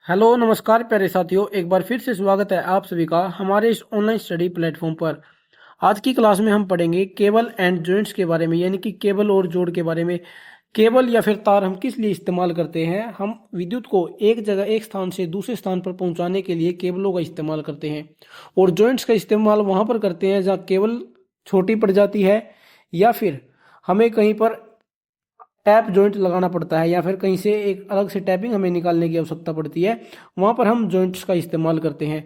Hello नमस्कार प्यारे साथियों, एक बार फिर से स्वागत है आप सभी का हमारे इस ऑनलाइन स्टडी प्लेटफॉर्म पर। आज की क्लास में हम पढ़ेंगे केबल एंड जॉइंट्स के बारे में, यानी कि केबल और जोड़ के बारे में। केबल या फिर तार हम किस लिए इस्तेमाल करते हैं? हम विद्युत को एक जगह एक स्थान से दूसरे स्थान पर पहुंचाने के लिए केबलों का इस्तेमाल करते हैं। और जॉइंट्स का इस्तेमाल वहां पर करते हैं जहाँ केबल छोटी पड़ जाती है, या फिर हमें कहीं पर टैप जॉइंट लगाना पड़ता है, या फिर कहीं से एक अलग से टैपिंग हमें निकालने की आवश्यकता पड़ती है, वहां पर हम जॉइंट्स का इस्तेमाल करते हैं।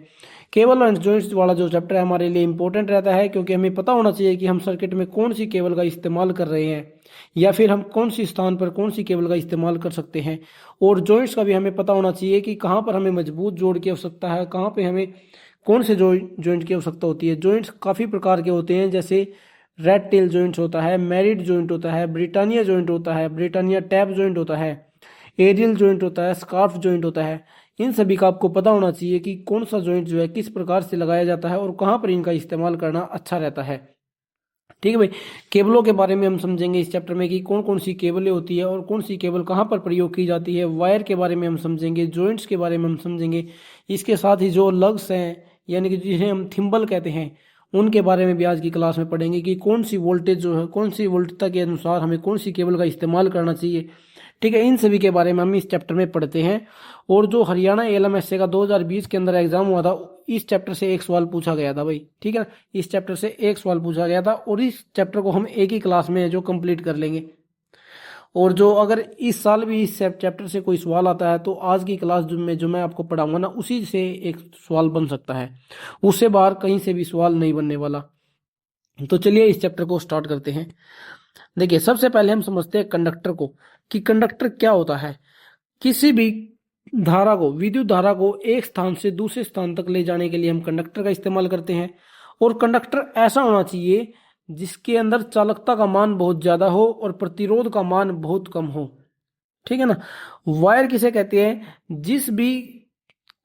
केबल एंड जॉइंट्स वाला जो चैप्टर है हमारे लिए इंपॉर्टेंट रहता है, क्योंकि हमें पता होना चाहिए कि हम सर्किट में कौन सी केबल का इस्तेमाल कर रहे हैं, या फिर हम कौन सी स्थान पर कौन सी केबल का इस्तेमाल कर सकते हैं। और जॉइंट्स का भी हमें पता होना चाहिए कि कहाँ पर हमें मजबूत जोड़ की आवश्यकता है, कहाँ पे हमें कौन से जॉइंट की आवश्यकता होती है। जॉइंट्स काफ़ी प्रकार के होते हैं, जैसे रेड टेल जॉइंट्स होता है, मैरिड जॉइंट होता है, ब्रिटानिया जॉइंट होता है, ब्रिटानिया टैप जॉइंट होता है, एरियल जॉइंट होता है, स्कार्फ जॉइंट होता है। इन सभी का आपको पता होना चाहिए कि कौन सा जॉइंट जो है किस प्रकार से लगाया जाता है और कहाँ पर इनका इस्तेमाल करना अच्छा रहता है। ठीक है भाई, केबलों के बारे में हम समझेंगे इस चैप्टर में कि कौन कौन सी केबलें होती है और कौन सी केबल कहाँ पर प्रयोग की जाती है। वायर के बारे में हम समझेंगे, जॉइंट्स के बारे में हम समझेंगे। इसके साथ ही जो लग्स हैं, यानी कि जिन्हें हम थिम्बल कहते हैं, उनके बारे में भी आज की क्लास में पढ़ेंगे कि कौन सी वोल्टेज जो है, कौन सी वोल्टता के अनुसार हमें कौन सी केबल का इस्तेमाल करना चाहिए। ठीक है, इन सभी के बारे में हम इस चैप्टर में पढ़ते हैं। और जो हरियाणा एलएमएसए का 2020 के अंदर एग्जाम हुआ था, इस चैप्टर से एक सवाल पूछा गया था भाई। ठीक है, इस चैप्टर से एक सवाल पूछा गया था, और इस चैप्टर को हम एक ही क्लास में जो कंप्लीट कर लेंगे। और जो अगर इस साल भी इस चैप्टर से कोई सवाल आता है, तो आज की क्लास में जो मैं आपको पढ़ाऊंगा ना, उसी से एक सवाल बन सकता है, उससे बाहर कहीं से भी सवाल नहीं बनने वाला। तो चलिए इस चैप्टर को स्टार्ट करते हैं। देखिए, सबसे पहले हम समझते हैं कंडक्टर को, कि कंडक्टर क्या होता है। किसी भी धारा को, विद्युत धारा को एक स्थान से दूसरे स्थान तक ले जाने के लिए हम कंडक्टर का इस्तेमाल करते हैं। और कंडक्टर ऐसा होना चाहिए जिसके अंदर चालकता का मान बहुत ज्यादा हो और प्रतिरोध का मान बहुत कम हो। ठीक है ना। वायर किसे कहते हैं? जिस भी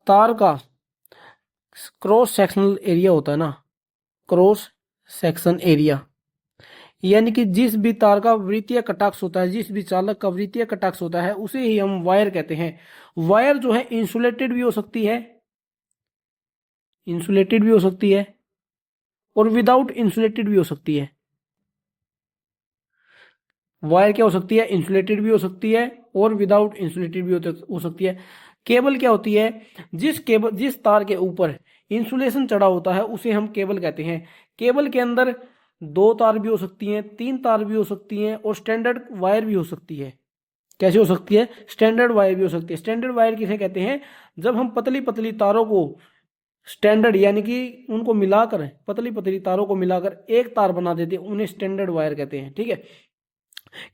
तार का क्रॉस सेक्शनल एरिया होता है ना, क्रॉस सेक्शन एरिया, यानी कि जिस भी तार का वृत्तीय कटाक्ष होता है, जिस भी चालक का वृत्तीय कटाक्ष होता है, उसे ही हम वायर कहते हैं। वायर जो है इंसुलेटेड भी हो सकती है, इंसुलेटेड भी हो सकती है, और विदाउट इंसुलेटेड भी हो सकती है। वायर क्या हो सकती है? इंसुलेटेड भी हो सकती है और विदाउट इंसुलेटेड भी हो सकती है। केबल क्या होती है? जिस तार के ऊपर इंसुलेशन चढ़ा होता है उसे हम केबल कहते हैं। केबल के अंदर दो तार भी हो सकती हैं, तीन तार भी हो सकती हैं, और स्टैंडर्ड वायर भी हो सकती है। कैसे हो सकती है? स्टैंडर्ड वायर भी हो सकती है। स्टैंडर्ड वायर किसे कहते हैं? जब हम पतली पतली तारों को स्टैंडर्ड, यानी कि उनको मिलाकर, पतली पतली तारों को मिलाकर एक तार बना देते हैं, उन्हें स्टैंडर्ड वायर कहते हैं। ठीक है।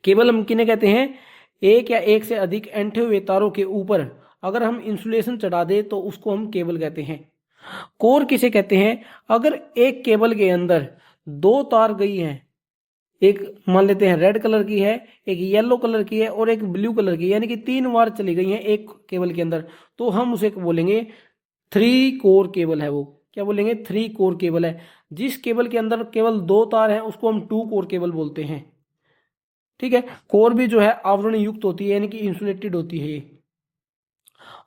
केबल हम किन्हें कहते हैं? एक या एक से अधिक ऐंठे हुए तारों के ऊपर अगर हम इंसुलेशन चढ़ा दे तो उसको हम केबल कहते हैं। कोर किसे कहते हैं? अगर एक केबल के अंदर दो तार गई हैं, एक मान लेते हैं रेड कलर की है, एक येलो कलर की है, और एक ब्लू कलर की, यानी कि तीन बार चली गई हैं एक केबल के अंदर, तो हम उसे बोलेंगे थ्री कोर केबल है। वो क्या बोलेंगे? थ्री कोर केबल है। जिस केबल के अंदर केवल दो तार हैं उसको हम टू कोर केबल बोलते हैं। ठीक है। कोर भी जो है आवरण युक्त होती है, यानी कि इंसुलेटेड होती है ये।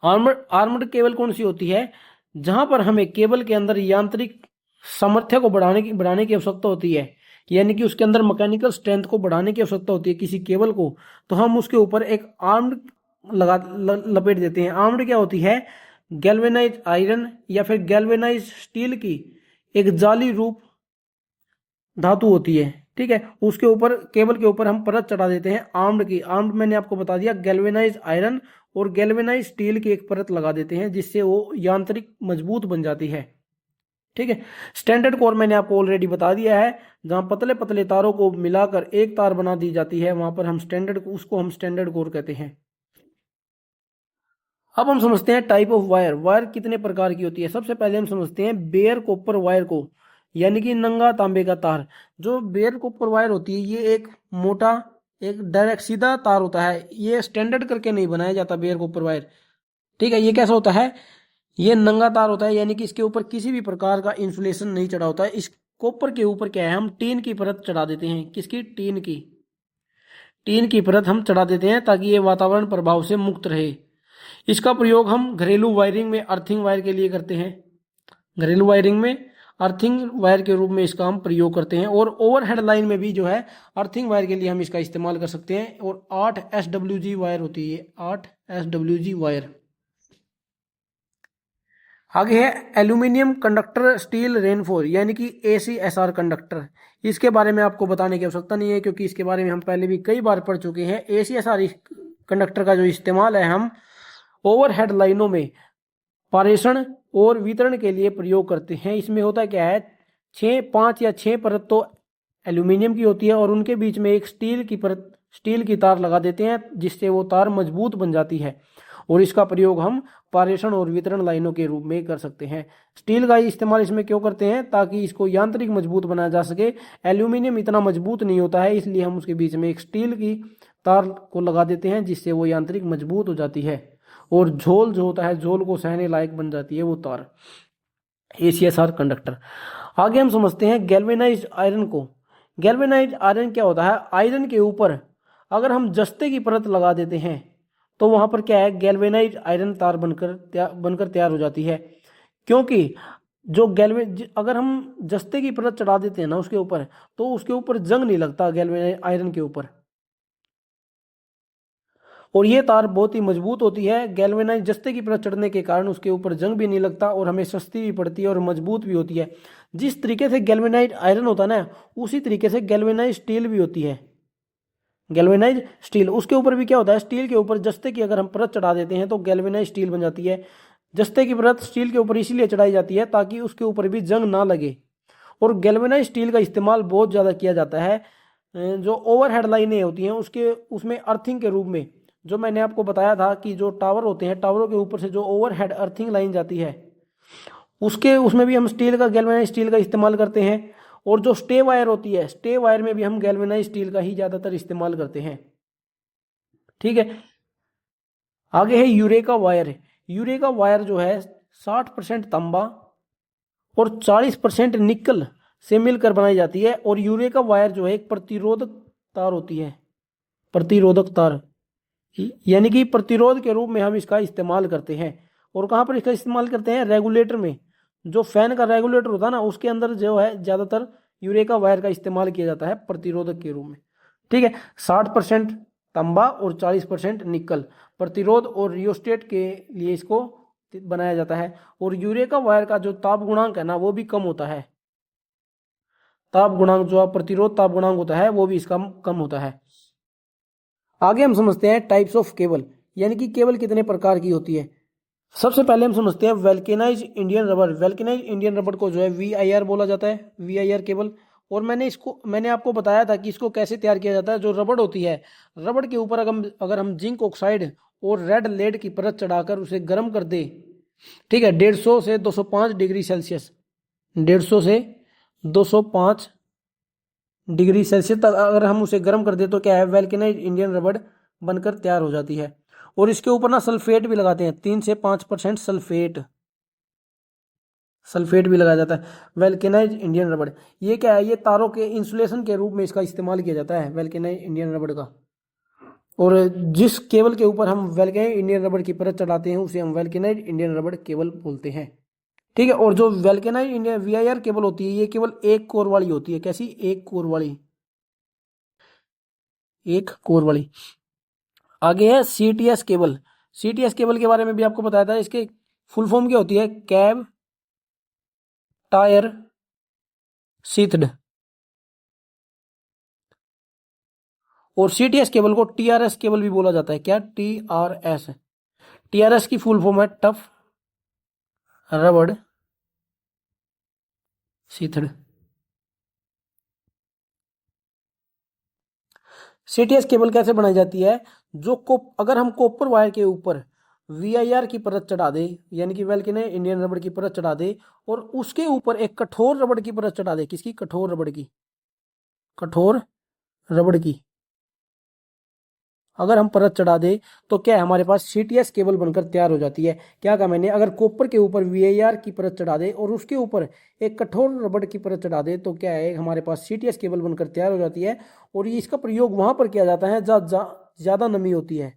आर्मर्ड केबल कौन सी होती है? जहां पर हमें केबल के अंदर यांत्रिक सामर्थ्य को बढ़ाने की आवश्यकता होती है, यानी कि उसके अंदर मैकेनिकल स्ट्रेंथ को बढ़ाने की आवश्यकता होती है किसी केबल को, तो हम उसके ऊपर एक आर्म्ड लपेट देते हैं। आर्म्ड क्या होती है? गैल्वेनाइज आयरन या फिर गैल्वेनाइज स्टील की एक जाली रूप धातु होती है। ठीक है, उसके ऊपर, केबल के ऊपर हम परत चढ़ा देते हैं आर्म्ड की। आर्म्ड मैंने आपको बता दिया, गैल्वेनाइज आयरन और गैल्वेनाइज स्टील की एक परत लगा देते हैं, जिससे वो यांत्रिक मजबूत बन जाती है। ठीक है। स्टैंडर्ड कोर मैंने आपको ऑलरेडी बता दिया है, जहां पतले पतले तारों को मिलाकर एक तार बना दी जाती है, वहां पर हम उसको हम स्टैंडर्ड कोर कहते हैं। अब हम समझते हैं टाइप ऑफ वायर। वायर कितने प्रकार की होती है? सबसे पहले हम समझते हैं बेयर कॉपर वायर को, यानी कि नंगा तांबे का तार। जो बेयर कॉपर वायर होती है, ये एक मोटा, एक डायरेक्ट सीधा तार होता है। ये स्टैंडर्ड करके नहीं बनाया जाता बेयर कॉपर वायर। ठीक है। ये कैसा होता है? ये नंगा तार होता है, यानी कि इसके ऊपर किसी भी प्रकार का इंसुलेशन नहीं चढ़ा होता है। इस कॉपर के ऊपर क्या है? हम टीन की परत चढ़ा देते हैं। किसकी? टीन की परत हम चढ़ा देते हैं, ताकि ये वातावरण प्रभाव से मुक्त रहे। इसका प्रयोग हम घरेलू वायरिंग में अर्थिंग वायर के लिए करते हैं। घरेलू वायरिंग में अर्थिंग वायर के रूप में इसका हम प्रयोग करते हैं। और ओवरहेड लाइन में भी जो है अर्थिंग वायर के लिए हम इसका इस्तेमाल कर सकते हैं। और 8 SWG वायर होती है, 8 SWG वायर। आगे है एल्यूमिनियम कंडक्टर स्टील रेनफोर यानी कि ACSR कंडक्टर। इसके बारे में आपको बताने की आवश्यकता नहीं है क्योंकि इसके बारे में हम पहले भी कई बार पढ़ चुके हैं। ACSR कंडक्टर का जो इस्तेमाल है हम ओवरहेड लाइनों में पारेषण और वितरण के लिए प्रयोग करते हैं। इसमें होता क्या है, 5 या 6 परत तो एल्यूमिनियम की होती है और उनके बीच में एक स्टील की परत, स्टील की तार लगा देते हैं जिससे वो तार मजबूत बन जाती है। और इसका प्रयोग हम पारेषण और वितरण लाइनों के रूप में कर सकते हैं। स्टील का इस्तेमाल इसमें क्यों करते हैं, ताकि इसको यांत्रिक मजबूत बनाया जा सके। एल्यूमिनियम इतना मजबूत नहीं होता है, इसलिए हम उसके बीच में एक स्टील की तार को लगा देते हैं जिससे वो यांत्रिक मजबूत हो जाती है और झोल जो होता है, झोल को सहने लायक बन जाती है वो तार। ACSR conductor. आगे हम समझते हैं गैल्वेनाइज्ड आयरन को। गैल्वेनाइज्ड आयरन क्या होता है, आयरन के ऊपर अगर हम जस्ते की परत लगा देते हैं तो वहां पर क्या है, गैल्वेनाइज्ड आयरन तार बनकर तैयार हो जाती है। क्योंकि जो अगर हम जस्ते की परत चढ़ा देते हैं ना उसके ऊपर, तो उसके ऊपर जंग नहीं लगता गैल्वेनाइज्ड आयरन के ऊपर, और ये तार बहुत ही मजबूत होती है। गैल्वेनाइज जस्ते की परत चढ़ने के कारण उसके ऊपर जंग भी नहीं लगता और हमें सस्ती भी पड़ती है और मजबूत भी होती है। जिस तरीके से गैल्वेनाइज आयरन होता है ना, उसी तरीके से गैल्वेनाइज स्टील भी होती है। गैल्वेनाइज स्टील, उसके ऊपर भी क्या होता है, स्टील के ऊपर जस्ते की अगर हम परत चढ़ा देते हैं तो गैल्वेनाइज स्टील बन जाती है। जस्ते की परत स्टील के ऊपर इसीलिए चढ़ाई जाती है ताकि उसके ऊपर भी जंग ना लगे। और गैल्वेनाइज स्टील का इस्तेमाल बहुत ज़्यादा किया जाता है जो ओवरहेड लाइनें होती हैं उसमें अर्थिंग के रूप में। जो मैंने आपको बताया था कि जो टावर होते हैं, टावरों के ऊपर से जो ओवरहेड अर्थिंग लाइन जाती है उसमें भी हम स्टील का, गैल्वेनाइज स्टील का इस्तेमाल करते हैं। और जो स्टे वायर होती है, स्टे वायर में भी हम गैल्वेनाइज स्टील का ही ज़्यादातर इस्तेमाल करते हैं। ठीक है, आगे है यूरेका वायर। यूरेका वायर जो है 60% तांबा और 40% निकल से मिलकर बनाई जाती है। और यूरेका वायर जो है एक प्रतिरोधक तार होती है, प्रतिरोधक तार, यानी कि प्रतिरोध के रूप में हम इसका इस्तेमाल करते हैं। और कहाँ पर इसका इस्तेमाल करते हैं, रेगुलेटर में। जो फैन का रेगुलेटर होता है ना, उसके अंदर जो है ज़्यादातर यूरेका वायर का इस्तेमाल किया जाता है प्रतिरोधक के रूप में। ठीक है, 60% तांबा और 40% निकल, प्रतिरोध और रियोस्टेट के लिए इसको बनाया जाता है। और यूरेका वायर का जो ताप गुणांक है ना, वो भी कम होता है। ताप गुणांक, जो प्रतिरोध ताप गुणांक होता है, वो भी इसका कम होता है। आगे हम समझते हैं टाइप्स ऑफ केबल, यानी कि केबल कितने प्रकार की होती है। सबसे पहले हम समझते हैं vulcanise Indian rubber. Vulcanise Indian rubber को जो है VIR बोला जाता है, VIR केबल। और मैंने आपको बताया था कि इसको कैसे तैयार किया जाता है। जो रबड़ होती है, रबड़ के ऊपर अगर हम जिंक ऑक्साइड और रेड लेड की परत चढ़ाकर उसे गर्म कर दे, ठीक है, 150 से 205 डिग्री सेल्सियस, 150 से 205 डिग्री सेल्सियस तक अगर हम उसे गर्म कर दे तो क्या है, वल्केनाइज इंडियन रबड़ बनकर तैयार हो जाती है। और इसके ऊपर ना सल्फेट भी लगाते हैं, 3 से 5% सल्फेट भी लगाया जाता है। वल्केनाइज इंडियन रबड़ ये क्या है, ये तारों के इंसुलेशन के रूप में इसका इस्तेमाल किया जाता है, वल्केनाइज इंडियन रबड़ का। और जिस केबल के ऊपर हम वल्केनाइज इंडियन रबड़ की परत चढ़ाते हैं उसे हम वल्केनाइज इंडियन रबड़ केबल बोलते हैं। ठीक है, और जो वल्केनाइज इंडियन VIR केबल होती है, ये केवल एक कोर वाली होती है। कैसी, एक कोर वाली, एक कोर वाली। आगे है CTS केबल। CTS केबल के बारे में भी आपको बताया था। इसके फुल फॉर्म क्या होती है, कैब टायर शीथड। और CTS केबल को TRS केबल भी बोला जाता है। क्या, TRS। TRS की फुल फॉर्म है टफ रबड़ शीथड। CTS केबल कैसे बनाई जाती है, अगर हम कॉपर वायर के ऊपर VIR की परत चढ़ा दे, यानी कि वल्केनाइज इंडियन रबड़ की परत चढ़ा दे, और उसके ऊपर एक कठोर रबड़ की परत चढ़ा दे। किसकी, कठोर रबड़ की, कठोर रबड़ की अगर हम परत चढ़ा दे तो क्या है, हमारे पास CTS केबल बनकर तैयार हो जाती है। क्या कहा मैंने, अगर कॉपर के ऊपर VIR की परत चढ़ा दे और उसके ऊपर एक कठोर रबड़ की परत चढ़ा दे तो क्या है, हमारे पास CTS केबल बनकर तैयार हो जाती है। और इसका प्रयोग वहां पर किया जाता है जहाँ ज़्यादा नमी होती है।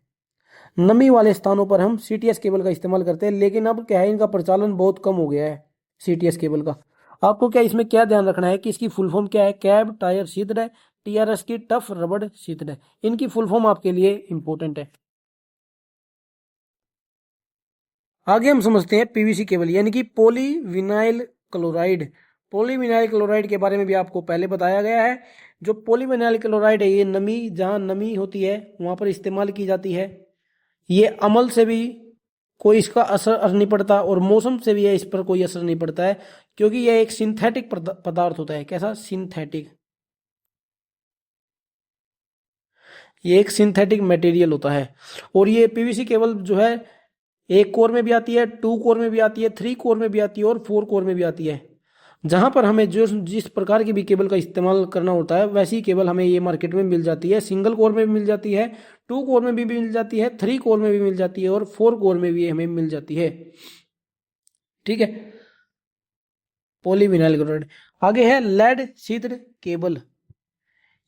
नमी वाले स्थानों पर हम सीटीएस केबल का इस्तेमाल करते हैं, लेकिन अब क्या है, इनका प्रचलन बहुत कम हो गया है सीटीएस केबल का। आपको क्या इसमें क्या ध्यान रखना है कि इसकी फुल फॉर्म क्या है, कैब टायर शीथड है, टीआरएस की टफ रबड़ शीथड है। इनकी फुल फॉर्म आपके लिए इंपॉर्टेंट है। आगे हम समझते हैं पीवीसी केबल यानी कि पॉलीविनाइल क्लोराइड। पॉलीविनाइल क्लोराइड के बारे में भी आपको पहले बताया गया है। जो पॉलीविनाइल क्लोराइड है, ये नमी, जहां नमी होती है वहां पर इस्तेमाल की जाती है। ये अमल से भी कोई इसका असर नहीं पड़ता और मौसम से भी इस पर कोई असर नहीं पड़ता है, क्योंकि यह एक सिंथेटिक पदार्थ होता है। कैसा? सिंथेटिक। ये एक सिंथेटिक मटेरियल होता है। और ये पीवीसी केबल जो है, एक कोर में भी आती है, टू कोर में भी आती है, थ्री कोर में भी आती है और फोर कोर में भी आती है। जहां पर हमें जो जिस प्रकार की भी केबल का इस्तेमाल करना होता है, वैसी केबल हमें ये मार्केट में मिल जाती है। सिंगल कोर में भी मिल जाती है, टू कोर में भी मिल जाती है, थ्री कोर में भी मिल जाती है और फोर कोर में भी हमें मिल जाती है। ठीक है, पॉलीविनाइल क्लोराइड। आगे है लेड शीथड केबल,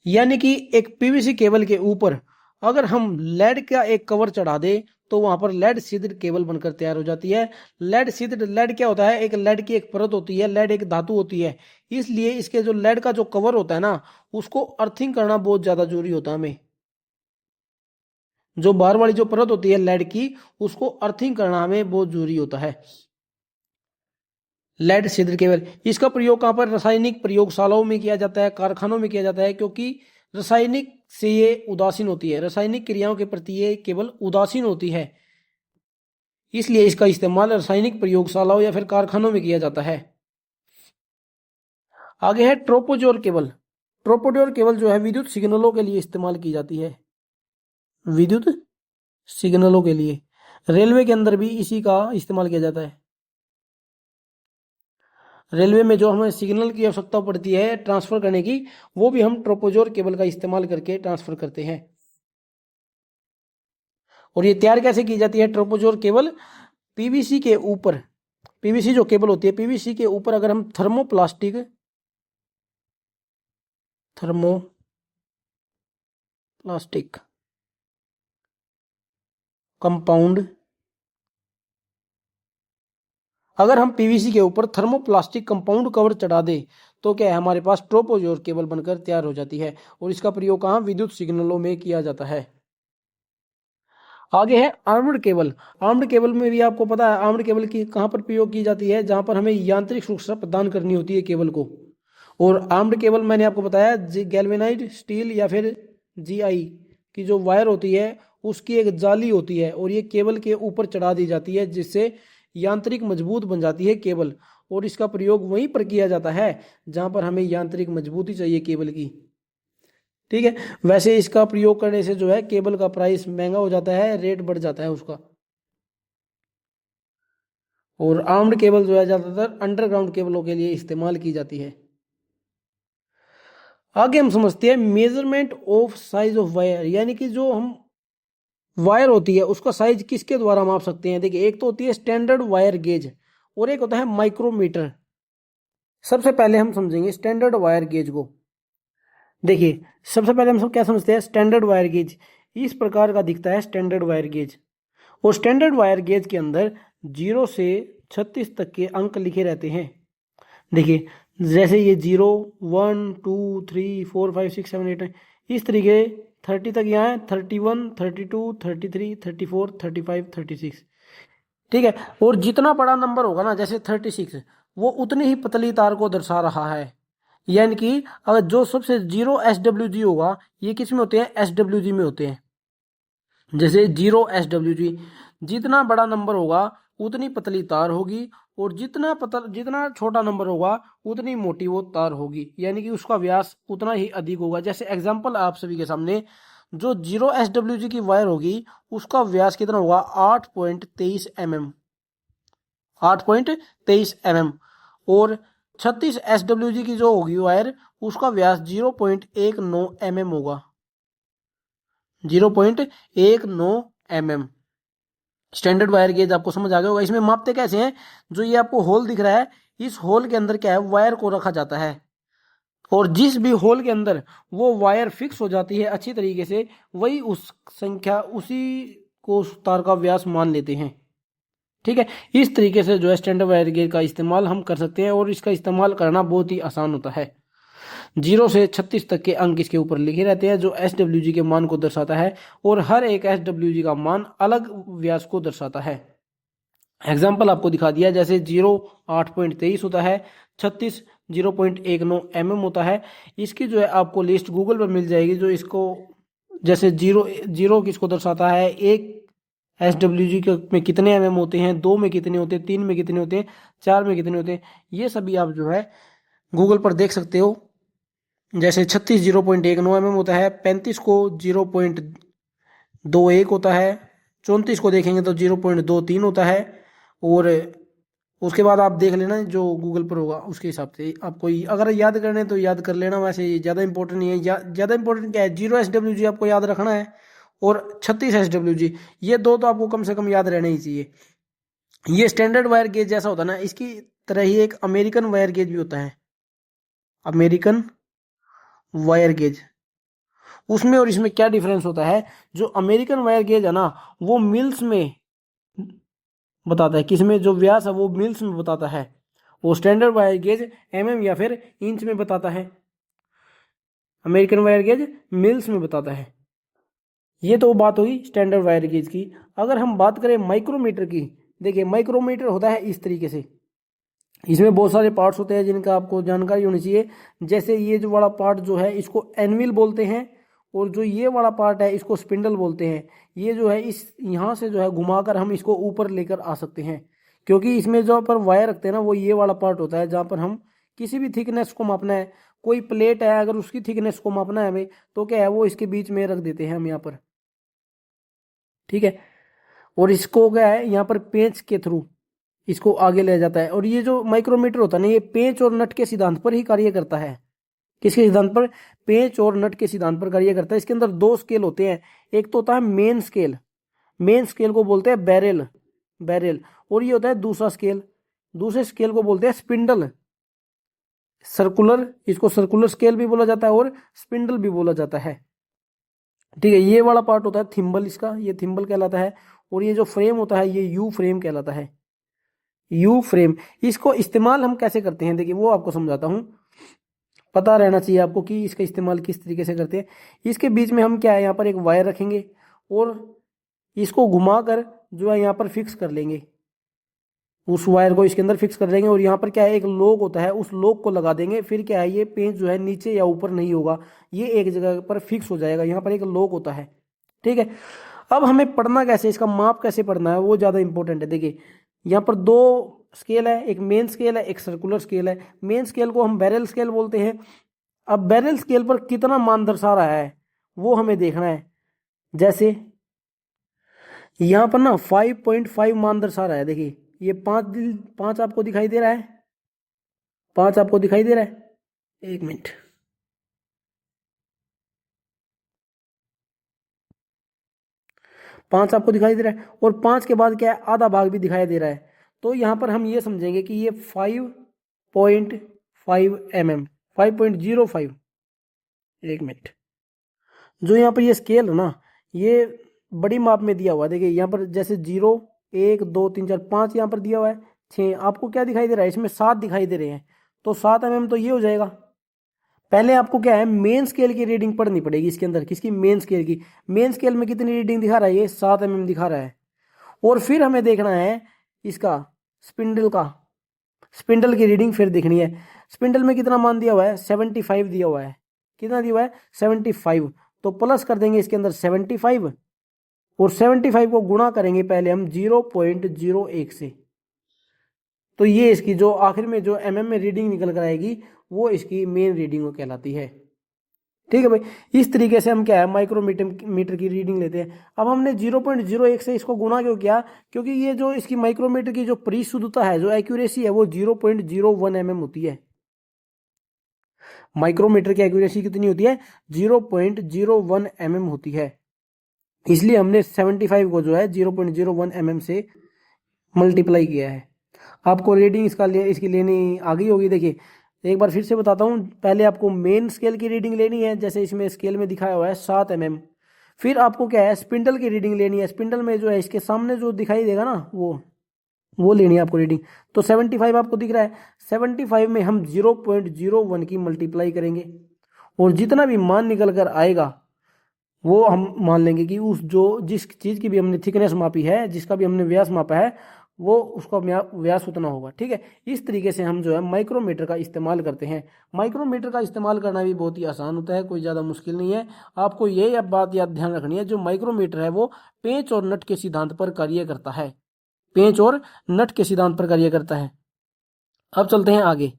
यानी कि एक पीवीसी केबल के ऊपर अगर हम लेड का एक कवर चढ़ा दे तो वहां पर लेड शीथड केबल बनकर तैयार हो जाती है। लेड शीथड, लेड क्या होता है? एक लेड की एक परत होती है, लेड एक धातु होती है, इसलिए इसके जो लेड का जो कवर होता है ना, उसको अर्थिंग करना बहुत ज्यादा जरूरी होता है हमें। जो बाहर वाली जो परत होती है लेड की, उसको अर्थिंग करना हमें बहुत जरूरी होता है। लेड छिद्र केबल, इसका प्रयोग कहां पर? रासायनिक प्रयोगशालाओं में किया जाता है, कारखानों में किया जाता है, क्योंकि रासायनिक से ये उदासीन होती है, रासायनिक क्रियाओं के प्रति ये केवल उदासीन होती है, इसलिए इसका इस्तेमाल रासायनिक प्रयोगशालाओं या फिर कारखानों में किया जाता है। आगे है ट्रोपोजोर केबल। ट्रोपोजोर केबल जो है विद्युत सिग्नलों के लिए इस्तेमाल की जाती है, विद्युत सिग्नलों के लिए। रेलवे के अंदर भी इसी का इस्तेमाल किया जाता है। रेलवे में जो हमें सिग्नल की आवश्यकता पड़ती है ट्रांसफर करने की, वो भी हम ट्रोपोजोर केबल का इस्तेमाल करके ट्रांसफर करते हैं। और ये तैयार कैसे की जाती है ट्रोपोजोर केबल? पीवीसी के ऊपर, पीवीसी जो केबल होती है, पीवीसी के ऊपर अगर हम थर्मोप्लास्टिक कंपाउंड, अगर हम पीवीसी के ऊपर थर्मोप्लास्टिक कंपाउंड कवर चढ़ा दे तो क्या है, हमारे पास ट्रोपोजोर केबल बनकर तैयार हो जाती है। और इसका प्रयोग कहां? विद्युत सिग्नलों में किया जाता है। आगे है आर्म्ड केबल। आर्म्ड केबल में भी आपको पता है आर्म्ड केबल की कहां पर प्रयोग की जाती है? जहां पर हमें यांत्रिक सुरक्षा प्रदान करनी होती है केबल को। और आर्म्ड केबल मैंने आपको बताया गैल्वेनाइज्ड स्टील या फिर जीआई की जो वायर होती है उसकी एक जाली होती है और ये केबल के ऊपर चढ़ा दी जाती है, जिससे यांत्रिक मजबूत बन जाती है केबल। और इसका प्रयोग वहीं पर किया जाता है जहां पर हमें यांत्रिक मजबूती चाहिए केबल की। ठीक है, वैसे इसका प्रयोग करने से जो है केबल का प्राइस महंगा हो जाता है, रेट बढ़ जाता है उसका। और आर्म्ड केबल जो है ज्यादातर अंडरग्राउंड केबलों के लिए इस्तेमाल की जाती है। आगे हम समझते हैं measurement of size of wire, यानी कि जो हम वायर होती है उसका साइज किसके द्वारा माप सकते हैं? देखिए, एक तो होती है स्टैंडर्ड वायर गेज और एक होता है माइक्रोमीटर। सबसे पहले हम समझेंगे स्टैंडर्ड वायर गेज को। देखिए, सबसे पहले हम सब क्या समझते हैं? स्टैंडर्ड वायर गेज इस प्रकार का दिखता है, स्टैंडर्ड वायर गेज। और स्टैंडर्ड वायर गेज के अंदर 0 से 36 तक के अंक लिखे रहते हैं। देखिए, जैसे ये 0, 1, 2, 3, 4, 5, 6, 7, 8, इस तरीके 30 तक यहाँ है, 31, 32, 33, 34, 35, 36। ठीक है, और जितना बड़ा नंबर होगा ना, जैसे 36, वो उतनी ही पतली तार को दर्शा रहा है। यानी कि अगर जो सबसे 0 SWG होगा, ये किस में होते हैं? SWG में होते हैं। जैसे 0 SWG, जितना बड़ा नंबर होगा उतनी पतली तार होगी, और जितना छोटा नंबर होगा उतनी मोटी वो तार होगी, यानी कि उसका व्यास उतना ही अधिक होगा। जैसे एग्जांपल आप सभी के सामने, जो 0 SWG की वायर होगी उसका व्यास कितना होगा? 8.23 mm, 8.23 mm। और 36 SWG की जो होगी वायर, उसका व्यास 0.19 mm होगा, 0.19 mm। स्टैंडर्ड वायर गेज आपको समझ आ गया होगा। इसमें मापते कैसे हैं? जो ये आपको होल दिख रहा है, इस होल के अंदर क्या है? वायर को रखा जाता है, और जिस भी होल के अंदर वो वायर फिक्स हो जाती है अच्छी तरीके से, वही उस संख्या, उसी को उस तार का व्यास मान लेते हैं। ठीक है, इस तरीके से जो है स्टैंडर्ड वायर गेज का इस्तेमाल हम कर सकते हैं और इसका इस्तेमाल करना बहुत ही आसान होता है। 0 से 36 तक के अंक इसके ऊपर लिखे रहते हैं जो SWG के मान को दर्शाता है और हर एक SWG का मान अलग व्यास को दर्शाता है। एग्जाम्पल आपको दिखा दिया, जैसे 0 8.23 होता है, 36 0.19 mm होता है। इसकी जो है आपको लिस्ट गूगल पर मिल जाएगी जो इसको, जैसे 0 किसको दर्शाता है, एक SWG में कितने mm होते हैं, 2 में कितने होते हैं, 3 में कितने होते हैं, 4 में कितने होते हैं, ये सभी आप जो है गूगल पर देख सकते हो। जैसे 36 0.19 mm होता है, 35 को 0.21 होता है, 34 को देखेंगे तो 0.23 होता है और उसके बाद आप देख लेना जो गूगल पर होगा उसके हिसाब से आपको अगर याद करने तो याद कर लेना। वैसे ये ज़्यादा इंपॉर्टेंट नहीं है, ज़्यादा इंपॉर्टेंट क्या है, 0 SWG आपको याद रखना है और 36 SWG, ये दो तो आपको कम से कम याद रहना ही चाहिए। ये स्टैंडर्ड वायर गेज जैसा होता है ना, इसकी तरह ही एक अमेरिकन वायर गेज भी होता है, अमेरिकन वायर गेज। उसमें और इसमें क्या डिफरेंस होता है, जो अमेरिकन वायर गेज है ना वो मिल्स में बताता है, किसमें जो व्यास है वो मिल्स में बताता है, वो स्टैंडर्ड वायर गेज mm या फिर इंच में बताता है, अमेरिकन वायर गेज मिल्स में बताता है। ये तो बात हुई स्टैंडर्ड वायर गेज की। अगर हम बात करें माइक्रोमीटर की, देखिए माइक्रोमीटर होता है इस तरीके से, इसमें बहुत सारे पार्ट्स होते हैं जिनका आपको जानकारी होनी चाहिए। जैसे ये जो वाला पार्ट जो है इसको एनविल बोलते हैं और जो ये वाला पार्ट है इसको स्पिंडल बोलते हैं। ये जो है इस यहाँ से जो है घुमाकर हम इसको ऊपर लेकर आ सकते हैं, क्योंकि इसमें जो पर वायर रखते हैं ना वो ये वाला पार्ट होता है जहाँ पर हम किसी भी थिकनेस को मापना है, कोई प्लेट है अगर उसकी थिकनेस को मापना है हमें तो क्या है वो इसके बीच में रख देते हैं हम यहाँ पर। ठीक है, और इसको क्या है यहाँ पर पेंच के थ्रू इसको आगे ले जाता है। और ये जो माइक्रोमीटर होता है ना ये पेंच और नट के सिद्धांत पर ही कार्य करता है। किसके सिद्धांत पर, पेंच और नट के सिद्धांत पर कार्य करता है। इसके अंदर दो स्केल होते हैं, एक तो होता है मेन स्केल, मेन स्केल को बोलते हैं बैरेल, बैरेल, और ये होता है दूसरा स्केल, दूसरे स्केल को बोलते हैं स्पिंडल, सर्कुलर, इसको सर्कुलर स्केल भी बोला जाता है और स्पिंडल भी बोला जाता है। ठीक है, ये वाला पार्ट होता है थिम्बल, इसका ये थिम्बल कहलाता है। और ये जो फ्रेम होता है ये यू फ्रेम कहलाता है, यू फ्रेम। इसको इस्तेमाल हम कैसे करते हैं देखिए वो आपको समझाता हूं, पता रहना चाहिए आपको कि इसका इस्तेमाल किस तरीके से करते हैं। इसके बीच में हम क्या है यहाँ पर एक वायर रखेंगे और इसको घुमाकर जो है यहाँ पर फिक्स कर लेंगे, उस वायर को इसके अंदर फिक्स कर देंगे। और यहाँ पर क्या है एक लॉक होता है, उस लॉक को लगा देंगे। फिर क्या है ये पेंच जो है नीचे या ऊपर नहीं होगा, ये एक जगह पर फिक्स हो जाएगा। यहाँ पर एक लॉक होता है। ठीक है, अब हमें पढ़ना कैसे, इसका माप कैसे पढ़ना है वो ज़्यादा इंपॉर्टेंट है। देखिए यहाँ पर दो स्केल है, एक मेन स्केल है, एक सर्कुलर स्केल है। मेन स्केल को हम बैरल स्केल बोलते हैं। अब बैरल स्केल पर कितना मान दर्शा रहा है वो हमें देखना है। जैसे यहाँ पर ना 5.5 मान दर्शा रहा है। देखिए ये 5 आपको दिखाई दे रहा है, 5 आपको दिखाई दे रहा है, एक मिनट, 5 आपको दिखाई दे रहा है और 5 के बाद क्या है आधा भाग भी दिखाई दे रहा है। तो यहाँ पर हम ये समझेंगे कि ये 5.5 mm, 5.05, एक मिनट, जो यहाँ पर ये स्केल है ना ये बड़ी माप में दिया हुआ है। देखिए यहाँ पर जैसे 0 1 2 3 4 5 यहाँ पर दिया हुआ है, 6 आपको क्या दिखाई दे रहा है, इसमें 7 दिखाई दे रहे हैं, तो 7 mm तो ये हो जाएगा। पहले आपको क्या है मेन स्केल की रीडिंग पढ़नी पड़ेगी इसके अंदर, किसकी, मेन स्केल की। मेन स्केल में कितनी रीडिंग दिखा रहा है, ये 7 mm दिखा रहा है। और फिर हमें देखना है इसका स्पिंडल का, स्पिंडल की रीडिंग फिर देखनी है। स्पिंडल में कितना मान दिया हुआ है, 75 दिया हुआ है। कितना दिया हुआ है, 75। तो प्लस कर देंगे इसके अंदर 75 और 75 को गुणा करेंगे पहले हम 0.01 से, तो ये इसकी जो आखिर में जो mm में रीडिंग निकल कर आएगी वो इसकी मेन रीडिंग कहलाती है। ठीक है भाई, इस तरीके से हम क्या है माइक्रोमीटर की रीडिंग लेते हैं। अब हमने 0.01 से इसको गुणा क्यों किया, क्योंकि ये जो इसकी माइक्रोमीटर की जो परिशुद्धता है, जो एक्यूरेसी है वो 0.01 mm होती है। माइक्रोमीटर की एक्यूरेसी कितनी होती है, 0.01 mm होती है। इसलिए हमने 75 को जो है 0.01 mm से मल्टीप्लाई किया है। आपको रीडिंग इसकी लेनी आ गई होगी। देखिए एक बार फिर से बताता हूँ, पहले आपको मेन स्केल की रीडिंग लेनी है, जैसे इसमें स्केल में दिखाया हुआ है 7 mm। फिर आपको क्या है, स्पिंडल की रीडिंग लेनी है। स्पिंडल में जो है इसके सामने जो दिखाई देगा ना, वो लेनी है आपको रीडिंग। तो 75 आपको दिख रहा है, 75 में हम 0.01 की मल्टीप्लाई करेंगे और जितना भी मान निकल कर आएगा वो हम मान लेंगे कि उस जो जिस चीज़ की भी हमने थिकनेस मापी है, जिसका भी हमने व्यास मापा है, वो उसका व्यास उतना होगा। ठीक है, इस तरीके से हम जो है माइक्रोमीटर का इस्तेमाल करते हैं। माइक्रोमीटर का इस्तेमाल करना भी बहुत ही आसान होता है, कोई ज़्यादा मुश्किल नहीं है। आपको ये बात याद ध्यान रखनी है, जो माइक्रोमीटर है वो पेंच और नट के सिद्धांत पर कार्य करता है। पेंच और नट के सिद्धांत पर कार्य करता है। अब चलते हैं आगे।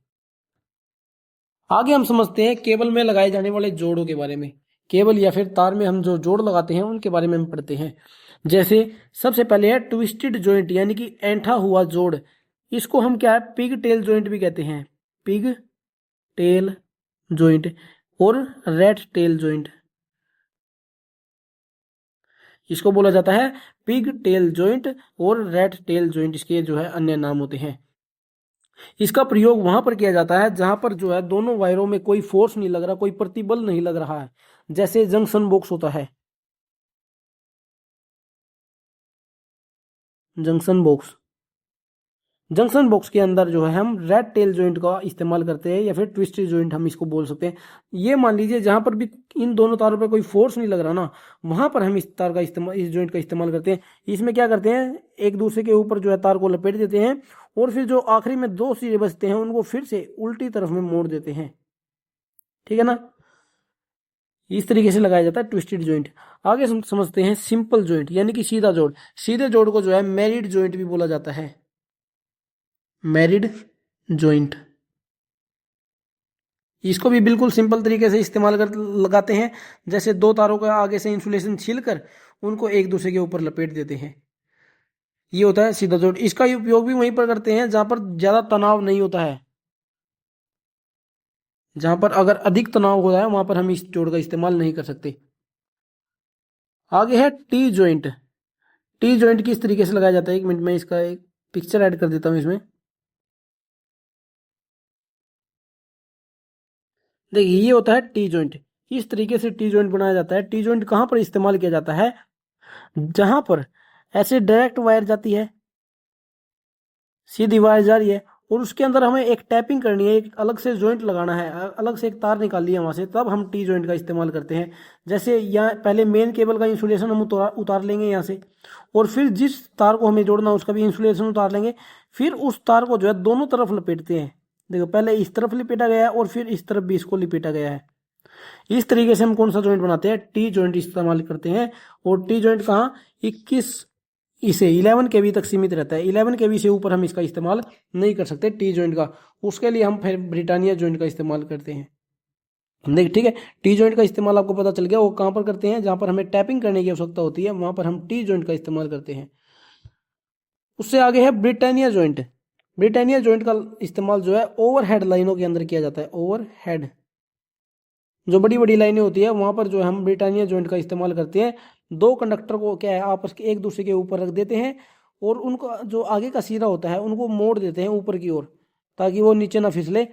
आगे हम समझते हैं केबल में लगाए जाने वाले जोड़ों के बारे में। केबल या फिर तार में हम जो जोड़ लगाते हैं उनके बारे में हम पढ़ते हैं। जैसे सबसे पहले है ट्विस्टेड जॉइंट, यानी कि ऐंठा हुआ जोड़। इसको हम क्या है, पिग टेल जॉइंट भी कहते हैं। पिग टेल जॉइंट और रैट टेल जॉइंट, इसको बोला जाता है पिग टेल जॉइंट और रैट टेल जॉइंट। इसके जो है अन्य नाम होते हैं। इसका प्रयोग वहां पर किया जाता है जहां पर जो है दोनों वायरों में कोई फोर्स नहीं लग रहा, कोई प्रतिबल नहीं लग रहा है। जैसे जंक्शन बॉक्स होता है, जंक्शन बॉक्स। जंक्शन बॉक्स के अंदर जो है हम रेड टेल जॉइंट का इस्तेमाल करते हैं या फिर ट्विस्टेड जॉइंट हम इसको बोल सकते हैं। ये मान लीजिए जहां पर भी इन दोनों तारों पर कोई फोर्स नहीं लग रहा ना, वहां पर हम इस तार का इस्तेमाल, इस जॉइंट का इस्तेमाल करते हैं। इसमें क्या करते हैं, एक दूसरे के ऊपर जो है तार को लपेट देते हैं और फिर जो आखिरी में दो सिरे बचते हैं उनको फिर से उल्टी तरफ में मोड़ देते हैं। ठीक है ना, इस तरीके से लगाया जाता है ट्विस्टेड जॉइंट। आगे समझते हैं सिंपल जॉइंट, यानी कि सीधा जोड़। सीधे जोड़ को जो है मैरिड जॉइंट भी बोला जाता है। मैरिड जॉइंट, इसको भी बिल्कुल सिंपल तरीके से इस्तेमाल कर लगाते हैं। जैसे दो तारों का आगे से इंसुलेशन छीलकर उनको एक दूसरे के ऊपर लपेट देते हैं, ये होता है सीधा जोड़। इसका उपयोग भी वहीं पर करते हैं जहां पर ज्यादा तनाव नहीं होता है। जहां पर अगर अधिक तनाव होता है वहां पर हम इस जोड़ का इस्तेमाल नहीं कर सकते। आगे है टी जॉइंट। टी जॉइंट किस तरीके से लगाया जाता है, एक मिनट में इसका एक पिक्चर ऐड कर देता हूं इसमें। देखिए ये होता है टी जॉइंट। इस तरीके से टी जॉइंट बनाया जाता है। टी जॉइंट कहां पर इस्तेमाल किया जाता है, जहां पर ऐसे डायरेक्ट वायर जाती है, सीधी वायर जा रही है और उसके अंदर हमें एक टैपिंग करनी है, एक अलग से जॉइंट लगाना है, अलग से एक तार निकालनी है वहां से, तब हम टी जॉइंट का इस्तेमाल करते हैं। जैसे यहाँ पहले मेन केबल का इंसुलेशन हम उतार लेंगे यहाँ से, और फिर जिस तार को हमें जोड़ना उसका भी इंसुलेशन उतार लेंगे। फिर उस तार को जो है दोनों तरफ लपेटते हैं। देखो पहले इस तरफ लिपेटा गया है और फिर इस तरफ भी इसको लिपेटा गया है। इस तरीके से हम कौन सा जॉइंट बनाते हैं, टी जॉइंट इस्तेमाल करते हैं। और टी जॉइंट कहाँ, 21 इसे 11 केवी तक सीमित रहता है। 11 केवी से ऊपर हम इसका इस्तेमाल नहीं कर सकते टी जॉइंट का। उसके लिए हम फिर ब्रिटानिया जॉइंट का इस्तेमाल करते हैं। देख ठीक है, टी जॉइंट का इस्तेमाल आपको पता चल गया। वो कहाँ पर करते हैं, जहां पर हमें टैपिंग करने की आवश्यकता होती है वहां पर हम टी जॉइंट का इस्तेमाल करते हैं। उससे आगे है ब्रिटानिया जॉइंट। ब्रिटानिया जॉइंट का इस्तेमाल जो है ओवरहेड लाइनों के अंदर किया जाता है। ओवरहेड, जो बड़ी बड़ी लाइनें होती है वहां पर जो हम ब्रिटानिया जॉइंट का इस्तेमाल करते हैं। दो कंडक्टर को क्या है आपस के एक दूसरे के ऊपर रख देते हैं और उनका जो आगे का सिरा होता है उनको मोड़ देते हैं ऊपर की ओर, ताकि वो नीचे ना फिसले।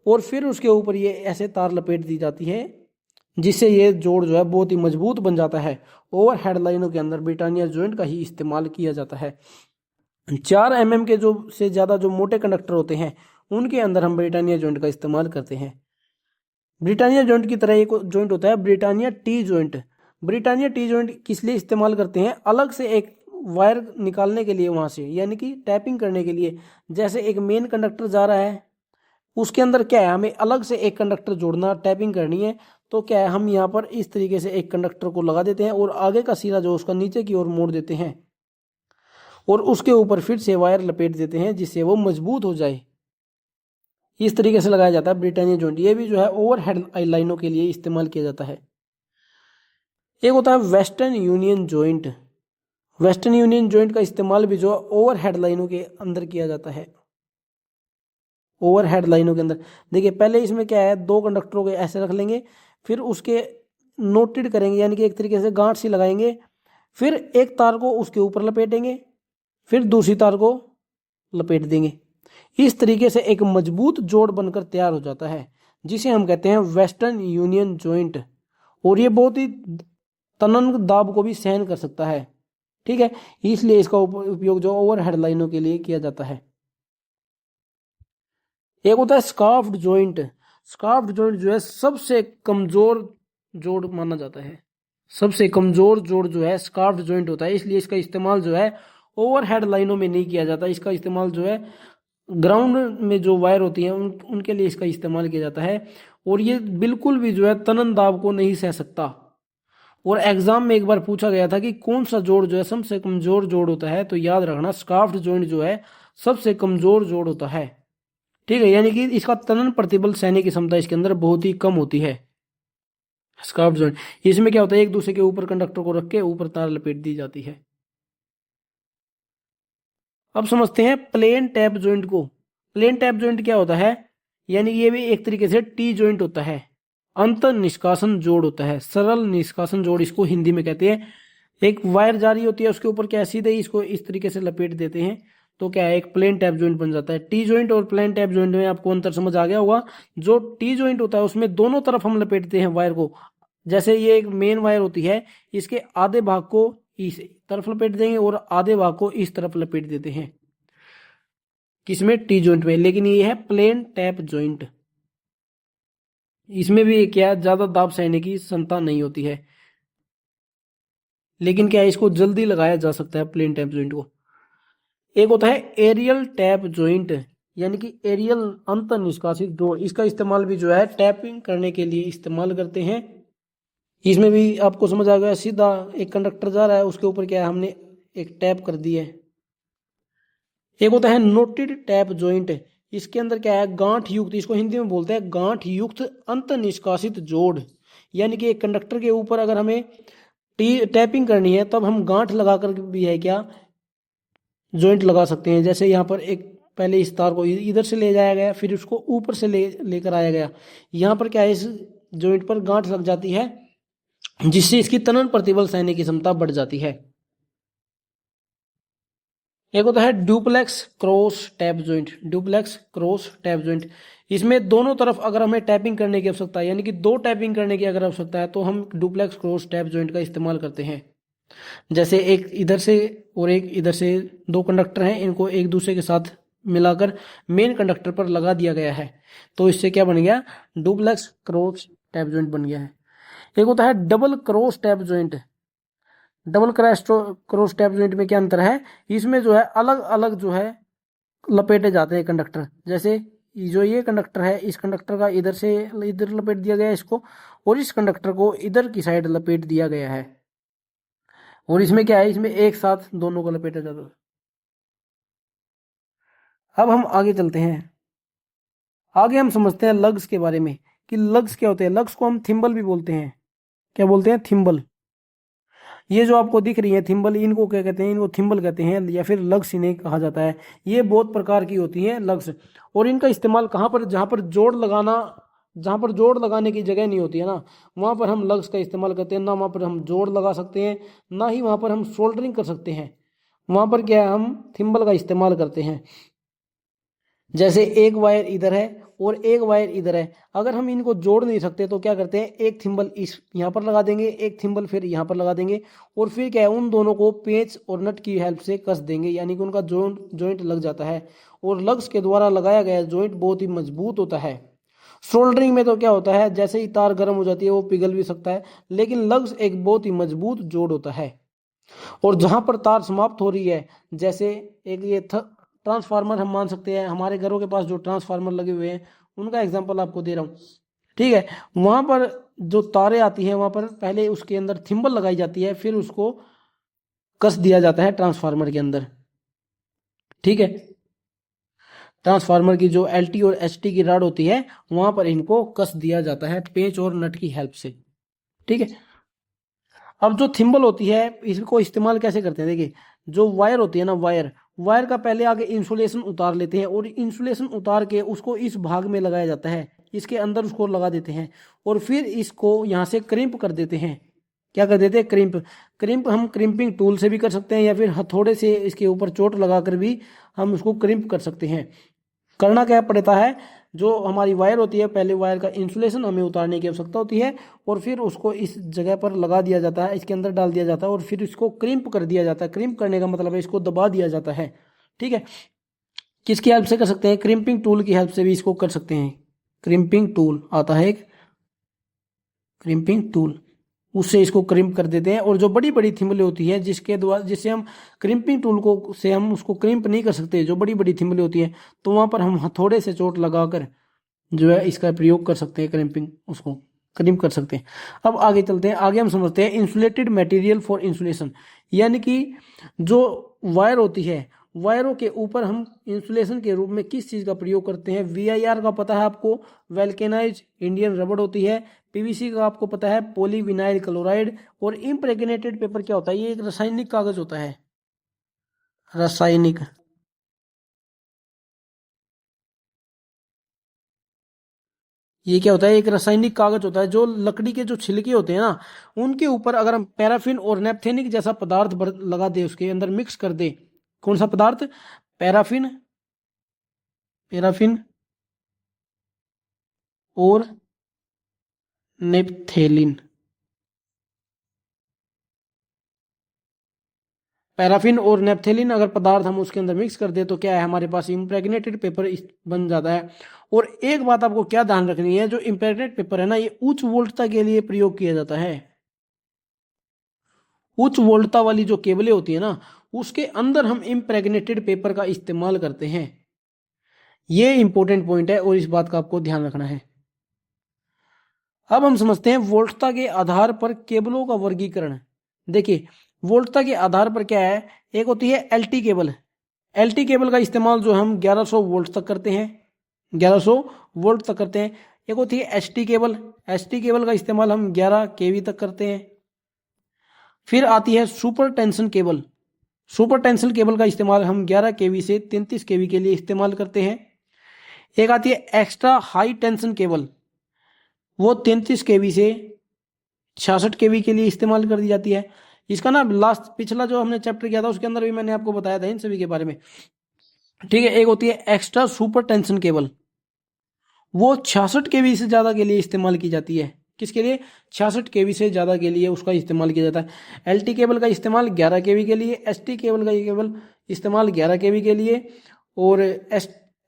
और फिर उसके ऊपर ये ऐसे तार लपेट दी जाती है, जिससे ये जोड़ जो है बहुत ही मजबूत बन जाता है। ओवर हेड लाइनों के अंदर ब्रिटानिया जॉइंट का ही इस्तेमाल किया जाता है। 4 mm के जो से ज़्यादा जो मोटे कंडक्टर होते हैं उनके अंदर हम ब्रिटानिया जॉइंट का इस्तेमाल करते हैं। ब्रिटानिया जॉइंट की तरह एक जॉइंट होता है Britannia T joint. Britannia T joint किस लिए इस्तेमाल करते हैं, अलग से एक वायर निकालने के लिए वहां से, यानी कि टैपिंग करने के लिए। जैसे एक मेन कंडक्टर जा रहा है, उसके अंदर क्या है हमें अलग से एक कंडक्टर जोड़ना, टैपिंग करनी है। तो क्या है हम यहाँ पर इस तरीके से एक कंडक्टर को लगा देते हैं और आगे का सिरा जो उसका नीचे की ओर मोड़ देते हैं और उसके ऊपर फिर से वायर लपेट देते हैं जिससे वो मजबूत हो जाए। इस तरीके से लगाया जाता है ब्रिटानिया जॉइंट। ये भी जो है ओवरहेड लाइनों के लिए इस्तेमाल किया जाता है। एक होता है western union joint. Western union joint का इस्तेमाल भी जो ओवरहेड लाइनों के अंदर किया जाता है। ओवरहेड लाइनों के अंदर देखिए पहले इसमें क्या है, दो कंडक्टरों को ऐसे रख लेंगे, फिर उसके नोटेड करेंगे, यानी कि एक तरीके से गांठ सी लगाएंगे, फिर एक तार को उसके ऊपर लपेटेंगे, फिर दूसरी तार को लपेट देंगे। इस तरीके से एक मजबूत जोड़ बनकर तैयार हो जाता है, जिसे हम कहते हैं वेस्टर्न यूनियन जॉइंट। और ये बहुत ही तनन दाब को भी सहन कर सकता है। ठीक है, इसलिए इसका उपयोग जो ओवरहेड लाइनों के लिए किया जाता है। एक होता है स्काफ्ड जॉइंट। स्काफ्ड जॉइंट जो है सबसे कमजोर जोड़ माना जाता है। सबसे कमजोर जोड़ जो है स्काफ्ड जॉइंट होता है, इसलिए इसका इस्तेमाल जो है ओवरहेड लाइनों में नहीं किया जाता। इसका इस्तेमाल जो है ग्राउंड में जो वायर होती है उनके लिए इसका इस्तेमाल किया जाता है। और ये बिल्कुल भी जो है तनन दाब को नहीं सह सकता। और एग्जाम में एक बार पूछा गया था कि कौन सा जोड़ जो है सबसे कमजोर जोड़ होता है, तो याद रखना स्काफ्ड जॉइंट जो है सबसे कमजोर जोड़ होता है। ठीक है, यानी कि इसका तनन प्रतिबल सहने की क्षमता इसके अंदर बहुत ही कम होती है। स्काफ्ड जॉइंट इसमें क्या होता है, एक दूसरे के ऊपर कंडक्टर को रख के ऊपर तार लपेट दी जाती है। अब समझते हैं प्लेन टैप जॉइंट को। प्लेन टैप जॉइंट क्या होता है, यानी ये भी एक तरीके से टी जॉइंट होता है। अंतर निष्कासन जोड़ होता है, सरल निष्कासन जोड़ इसको हिंदी में कहते हैं। एक वायर जारी होती है, उसके ऊपर क्या सीधे इसको इस तरीके से लपेट देते हैं तो क्या है, एक प्लेन टैप जॉइंट बन जाता है। टी जॉइंट और प्लेन टैप जॉइंट में आपको अंतर समझ आ गया होगा। जो टी जॉइंट होता है उसमें दोनों तरफ हम लपेटते हैं वायर को। जैसे ये एक मेन वायर होती है, इसके आधे भाग को इस तरफ लपेट देंगे और आधे भाग को इस तरफ लपेट देते हैं, किसमें, टी जॉइंट में। लेकिन ये है प्लेन टैप जॉइंट, इसमें भी क्या ज्यादा दाब सहने की क्षमता नहीं होती है, लेकिन क्या है, इसको जल्दी लगाया जा सकता है प्लेन टैप जॉइंट को। एक होता है एरियल टैप जॉइंट, यानी कि एरियल अंतर निष्कासित जोड़। इसका इस्तेमाल भी जो है टैपिंग करने के लिए इस्तेमाल करते हैं। इसमें भी आपको समझ आ गया, सीधा एक कंडक्टर जा रहा है, उसके ऊपर क्या है, हमने एक टैप कर दी है। एक होता है नोटेड टैप जॉइंट। इसके अंदर क्या है, गांठ युक्त, इसको हिंदी में बोलते हैं गांठ युक्त अंत निष्कासित जोड़। यानी कि एक कंडक्टर के ऊपर अगर हमें टैपिंग करनी है तब हम गांठ लगाकर भी है क्या, जॉइंट लगा सकते हैं। जैसे यहाँ पर एक पहले इस तार को इधर से ले जाया गया, फिर उसको ऊपर से लेकर आया गया। यहाँ पर क्या है, इस जॉइंट पर गांठ लग जाती है, जिससे इसकी तनन प्रतिबल सहने की क्षमता बढ़ जाती है। एक होता है duplex cross tap joint. Duplex cross tap joint, इसमें दोनों तरफ अगर हमें टैपिंग करने की आवश्यकता है, यानी कि दो टैपिंग करने की अगर आवश्यकता है, तो हम डुप्लेक्स क्रॉस टैप जॉइंट का इस्तेमाल करते हैं। जैसे एक इधर से और एक इधर से दो कंडक्टर हैं, इनको एक दूसरे के साथ मिलाकर मेन कंडक्टर पर लगा दिया गया है, तो इससे क्या बन गया, डुप्लेक्स क्रॉस टैप जॉइंट बन गया है। एक होता है double cross tap joint. Double cross tap joint में क्या अंतर है, इसमें जो है अलग अलग जो है लपेटे जाते हैं कंडक्टर। जैसे जो ये कंडक्टर है, इस कंडक्टर का इधर से इधर लपेट दिया गया है इसको, और इस कंडक्टर को इधर की साइड लपेट दिया गया है। और इसमें क्या है, इसमें एक साथ दोनों को लपेटा जाता है। अब हम आगे चलते हैं, आगे हम समझते हैं लग्स के बारे में कि लग्स क्या होते हैं। लग्स को हम थिम्बल भी बोलते हैं। क्या बोलते हैं, थिम्बल। ये जो आपको दिख रही है थिम्बल, इनको क्या कहते हैं, इनको थिम्बल कहते हैं, या फिर लग्स इन्हें कहा जाता है। ये बहुत प्रकार की होती हैं लग्स, और इनका इस्तेमाल कहाँ पर, जहाँ पर जोड़ लगाने की जगह नहीं होती है ना, वहाँ पर हम लग्स का इस्तेमाल करते हैं। ना वहाँ पर हम जोड़ लगा सकते हैं, ना ही वहाँ पर हम सोल्डरिंग कर सकते हैं। वहाँ पर क्या है, हम थिम्बल का इस्तेमाल करते हैं। जैसे एक वायर इधर है और एक वायर इधर है, अगर हम इनको जोड़ नहीं सकते तो क्या करते हैं, एक थिम्बल इस यहाँ पर लगा देंगे, एक थिम्बल फिर यहाँ पर लगा देंगे, और फिर क्या है, उन दोनों को पेंच और नट की हेल्प से कस देंगे, यानी कि उनका जॉइंट लग जाता है। और लग्स के द्वारा लगाया गया जॉइंट बहुत ही मजबूत होता है। सोल्डरिंग में तो क्या होता है, जैसे ही तार गर्म हो जाती है वो पिघल भी सकता है, लेकिन लग्स एक बहुत ही मजबूत जोड़ होता है। और जहां पर तार समाप्त हो रही है, जैसे एक ये ट्रांसफार्मर हम मान सकते हैं, हमारे घरों के पास जो ट्रांसफार्मर लगे हुए हैं उनका एग्जांपल आपको दे रहा हूँ। ठीक है, वहां पर जो तारें आती हैं, वहां पर पहले उसके अंदर थिम्बल लगाई जाती है, फिर उसको कस दिया जाता है ट्रांसफार्मर के अंदर। ठीक है, ट्रांसफार्मर की जो एलटी और एचटी की रॉड होती है, वहां पर इनको कस दिया जाता है पेंच और नट की हेल्प से। ठीक है, अब जो थिम्बल होती है इसको इस्तेमाल कैसे करते हैं, देखिए जो वायर होती है ना, वायर का पहले आगे इंसुलेशन उतार लेते हैं, और इंसुलेशन उतार के उसको इस भाग में लगाया जाता है, इसके अंदर उसको लगा देते हैं, और फिर इसको यहाँ से क्रिम्प कर देते हैं। क्या कर देते हैं, क्रिम्प हम क्रिम्पिंग टूल से भी कर सकते हैं, या फिर हथौड़े से इसके ऊपर चोट लगाकर भी हम उसको क्रिम्प कर सकते हैं। करना क्या पड़ता है, जो हमारी वायर होती है पहले वायर का इंसुलेशन हमें उतारने की आवश्यकता होती है और फिर उसको इस जगह पर लगा दिया जाता है, इसके अंदर डाल दिया जाता है और फिर इसको क्रिम्प कर दिया जाता है। क्रिम्प करने का मतलब है इसको दबा दिया जाता है। ठीक है, किसकी हेल्प से कर सकते हैं, क्रिम्पिंग टूल की हेल्प से भी इसको कर सकते हैं। क्रिम्पिंग टूल आता है एक, क्रिम्पिंग टूल, उससे इसको क्रिम्प कर देते हैं। और जो बड़ी बड़ी थिम्बलें होती है जिसके द्वारा, जिससे हम क्रिम्पिंग टूल को से हम उसको क्रिम्प नहीं कर सकते, जो बड़ी बड़ी थिम्बलें होती है, तो वहां पर हम हथौड़े से चोट लगाकर जो है इसका प्रयोग कर सकते हैं, क्रिम्पिंग, उसको क्रिम्प कर सकते हैं। अब आगे चलते हैं, आगे हम समझते हैं इंसुलेटेड मटेरियल फॉर इंसुलेशन, यानी कि जो वायर होती है, वायरों के ऊपर हम इंसुलेशन के रूप में किस चीज का प्रयोग करते हैं। VIR का पता है आपको, वैल्केनाइज इंडियन रबड़ होती है। PVC का आपको पता है, पॉलीविनाइल क्लोराइड। और इम्प्रेग्नेटेड पेपर क्या होता है, ये एक रासायनिक कागज होता है, रासायनिक, ये क्या होता है, एक रासायनिक कागज होता है। जो लकड़ी के जो छिलके होते हैं ना, उनके ऊपर अगर हम पैराफिन और नेपथेनिक जैसा पदार्थ लगा दे, उसके अंदर मिक्स कर दे, कौन सा पदार्थ, पैराफिन, पैराफिन और नेपथेलिन, पैराफिन और नेपथेलिन अगर पदार्थ हम उसके अंदर मिक्स कर दे तो क्या है, हमारे पास इम्प्रेग्नेटेड पेपर बन जाता है। और एक बात आपको क्या ध्यान रखनी है, जो इम्प्रेग्नेटेड पेपर है ना, ये उच्च वोल्टता के लिए प्रयोग किया जाता है। उच्च वोल्टता वाली जो केबलें होती है ना, उसके अंदर हम इम्प्रेग्नेटेड पेपर का इस्तेमाल करते हैं। ये इंपॉर्टेंट पॉइंट है और इस बात का आपको ध्यान रखना है। अब हम समझते हैं वोल्टता के आधार पर केबलों का वर्गीकरण। देखिए, वोल्टता के आधार पर क्या है, एक होती है LT केबल। LT केबल का इस्तेमाल जो हम 1100 वोल्ट तक करते हैं, 1100 वोल्ट तक करते हैं। एक होती है ST केबल, ST केबल का इस्तेमाल हम 11 kV तक करते हैं। फिर आती है super tension cable. Super tension cable का इस्तेमाल हम 11 kV से 33 kV के लिए इस्तेमाल करते हैं। एक आती है एक्स्ट्रा हाई टेंशन केबल, वो 33 kV से 66 kV के लिए इस्तेमाल कर दी जाती है। इसका ना लास्ट पिछला जो हमने चैप्टर किया था उसके अंदर भी मैंने आपको बताया था इन सभी के बारे में। ठीक है, एक होती है एक्स्ट्रा सुपर टेंशन केबल, वो 66 kV से ज्यादा के लिए इस्तेमाल की जाती है। किसके लिए, 66 kV से ज्यादा के लिए उसका इस्तेमाल किया जाता है। LT केबल का इस्तेमाल 11 kV के लिए, ST केबल का केबल इस्तेमाल 11 kV के लिए, और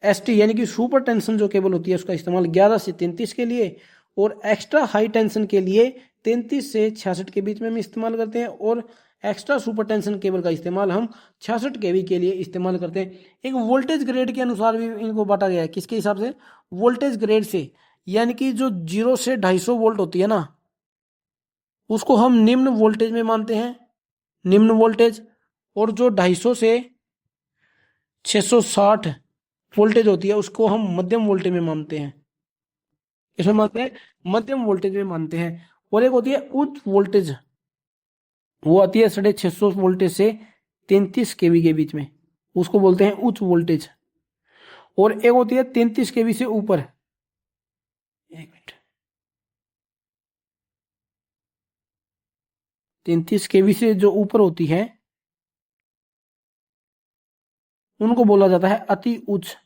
ST यानी कि सुपर टेंशन जो केबल होती है उसका इस्तेमाल 11 से 33 के लिए, और एक्स्ट्रा हाई टेंशन के लिए 33 से 66 के बीच में हम इस्तेमाल करते हैं। और एक्स्ट्रा सुपर टेंशन केबल का इस्तेमाल हम 66 kV के लिए इस्तेमाल करते हैं। एक वोल्टेज ग्रेड के अनुसार भी इनको बांटा गया है, किसके हिसाब से, वोल्टेज ग्रेड से, यानी कि जो 0 से 250 वोल्ट होती है ना, उसको हम निम्न वोल्टेज में मानते हैं, निम्न वोल्टेज। और जो 250 से 660 वोल्टेज होती है उसको हम मध्यम वोल्टेज में मानते हैं, इसमें मानते हैं, मध्यम वोल्टेज में मानते हैं। और एक होती है उच्च वोल्टेज, वो आती है 650 वोल्टेज से 33 kV के बीच में, उसको बोलते हैं उच्च वोल्टेज। और एक होती है 33 kV से ऊपर, एक मिनट, 33 kV से जो ऊपर होती है उनको बोला जाता है अति उच्च,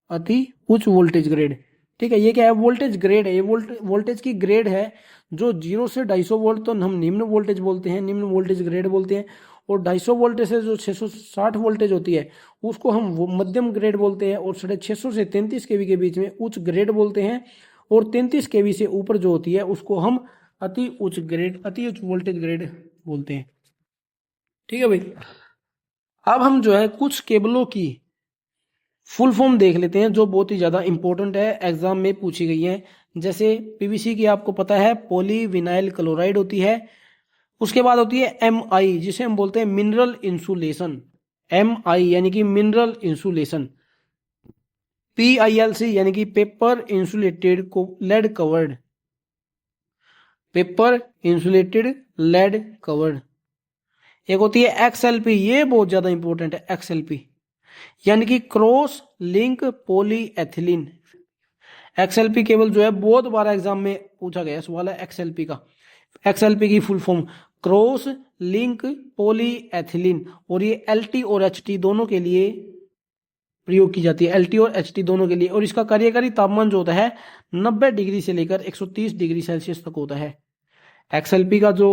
अति उच्च वोल्टेज ग्रेड। ठीक है, ये क्या है, वोल्टेज ग्रेड है, ये वोल्टेज की ग्रेड है। जो 0 से 250 वोल्ट तो हम निम्न वोल्टेज बोलते हैं, निम्न वोल्टेज ग्रेड बोलते हैं। और 250 वोल्ट से जो 660 वोल्टेज होती है उसको हम वो मध्यम ग्रेड बोलते हैं। और 650 से 33 kV के बीच में उच्च ग्रेड बोलते हैं। और 33 kV से ऊपर जो होती है उसको हम अति उच्च ग्रेड, अति उच्च वोल्टेज ग्रेड बोलते हैं। ठीक है भाई, अब हम जो है कुछ केबलों की फुल फॉर्म देख लेते हैं जो बहुत ही ज्यादा इंपॉर्टेंट है, एग्जाम में पूछी गई है। जैसे PVC की आपको पता है पॉलीविनाइल क्लोराइड होती है। उसके बाद होती है MI, जिसे हम बोलते हैं मिनरल इंसुलेशन, MI यानी कि मिनरल इंसुलेशन। PILC यानी कि paper insulated lead covered, paper insulated lead covered. एक होती है XLP, ये बहुत ज्यादा इंपॉर्टेंट है, XLP यानी कि cross link polyethylene. XLP cable जो है बहुत बार एग्जाम में पूछा गया सवाल है XLP का। XLP की full form cross link polyethylene, और ये LT और HT दोनों के लिए प्रयोग की जाती है, एलटी और एचटी दोनों के लिए। और इसका कार्यकारी तापमान जो होता है 90 डिग्री से लेकर 130 डिग्री सेल्सियस तक होता है। एक्सएलपी का जो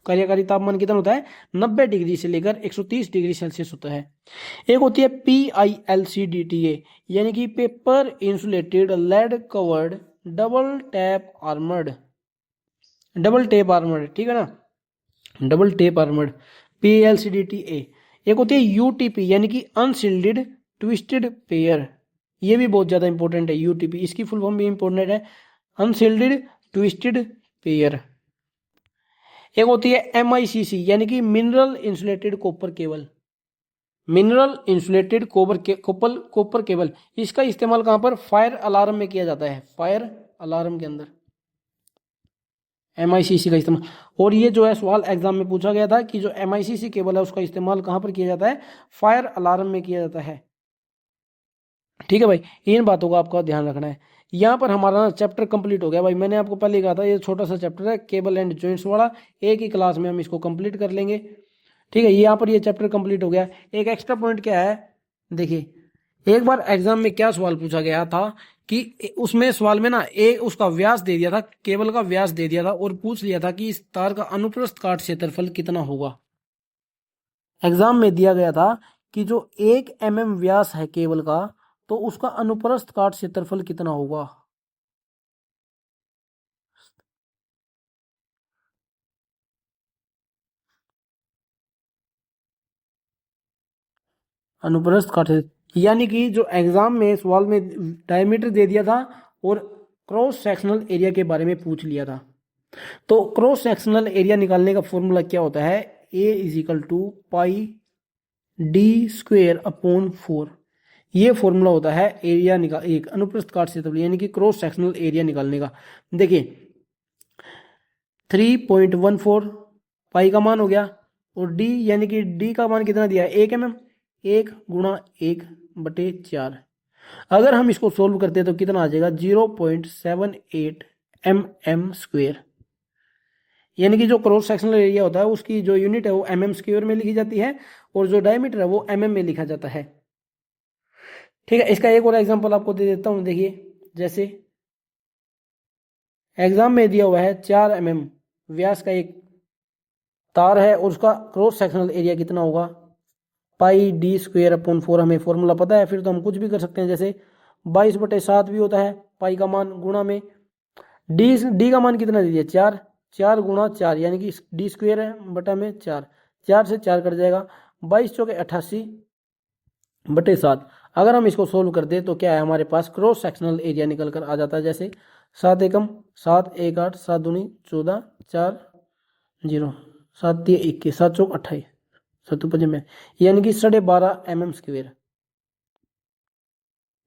कार्यकारी तापमान कितना होता है 90 डिग्री से लेकर 130 डिग्री सेल्सियस होता है। एक होती है PILCDTA यानी कि paper insulated lead covered double tape armoured, ठीक है ना, डबल टेप आर्मर्ड PILCDTA। एक होती है UTP यानी कि अनशील्डेड ट्विस्टेड पेयर, ये भी बहुत ज्यादा इंपॉर्टेंट है UTP, इसकी फुल फॉर्म भी इंपॉर्टेंट है, अनशील्डेड ट्विस्टेड पेयर। एक होती है MICC यानी कि mineral insulated copper cable, mineral insulated copper cable. इसका इस्तेमाल कहां पर, फायर अलार्म में किया जाता है, फायर अलार्म के अंदर MICC का इस्तेमाल। और ये जो है सवाल एग्जाम में पूछा गया था कि जो MICC केबल है उसका इस्तेमाल कहां पर किया जाता है, फायर अलार्म में किया जाता है। ठीक है भाई, इन बातों का आपका ध्यान रखना है। यहाँ पर हमारा ना चैप्टर कंप्लीट हो गया भाई, मैंने आपको पहले कहा था ये छोटा सा चैप्टर है केबल एंड जॉइंट्स वाला, एक ही क्लास में हम इसको कंप्लीट कर लेंगे। ठीक है, यहाँ पर ये चैप्टर कंप्लीट हो गया। एक एक्स्ट्रा पॉइंट क्या है, देखिए एक बार एग्जाम में क्या सवाल पूछा गया था कि उसमें सवाल में ना उसका व्यास दे दिया था, केबल का व्यास दे दिया था और पूछ लिया था कि इस तार का अनुप्रस्थ काट क्षेत्रफल कितना होगा। एग्जाम में दिया गया था कि जो 1 mm व्यास है केबल का, तो उसका अनुप्रस्थ काट क्षेत्रफल कितना होगा। अनुप्रस्थ काट यानी कि जो एग्जाम में सवाल में डायमीटर दे दिया था और क्रॉस सेक्शनल एरिया के बारे में पूछ लिया था। तो क्रॉस सेक्शनल एरिया निकालने का फॉर्मूला क्या होता है, A = पाई d²/4, ये फॉर्मूला होता है एरिया निकाल एक अनुप्रस्थ काट क्षेत्रफल यानी कि क्रॉस सेक्शनल एरिया निकालने का। देखिए 3.14 पाई का मान हो गया और d यानी कि d का मान कितना दिया है 1 mm, 1 × 1/4। अगर हम इसको सोल्व करते हैं तो कितना आ जाएगा 0.78 mm², यानी कि जो क्रॉस सेक्शनल एरिया होता है उसकी जो यूनिट है वो mm² में लिखी जाती है और जो डायमीटर है वो mm में लिखा जाता है। ठीक है, इसका एक और एग्जांपल आपको दे देता हूं। देखिए जैसे एग्जाम में दिया हुआ है 4 mm व्यास का एक तार है और उसका क्रॉस सेक्शनल एरिया कितना होगा, पाई d²/4। हमें फॉर्मूला पता है, फिर तो हम कुछ भी कर सकते हैं, जैसे 22/7 भी होता है पाई का मान गुणा में d का मान कितना दे दिया 4, 4 × 4 यानी कि d² है बटा में 4, 4 से 4 कट जाएगा, 22 × 4 = 88/7। अगर हम इसको सोल्व कर दे तो क्या है हमारे पास क्रॉस सेक्शनल एरिया निकल कर आ जाता है, जैसे 7 एकम 7, 1 8, 7 दूनी 14, 4 0, 7 3 21, 7 चौक 28, 7 5 में यानी कि 12.5 mm²।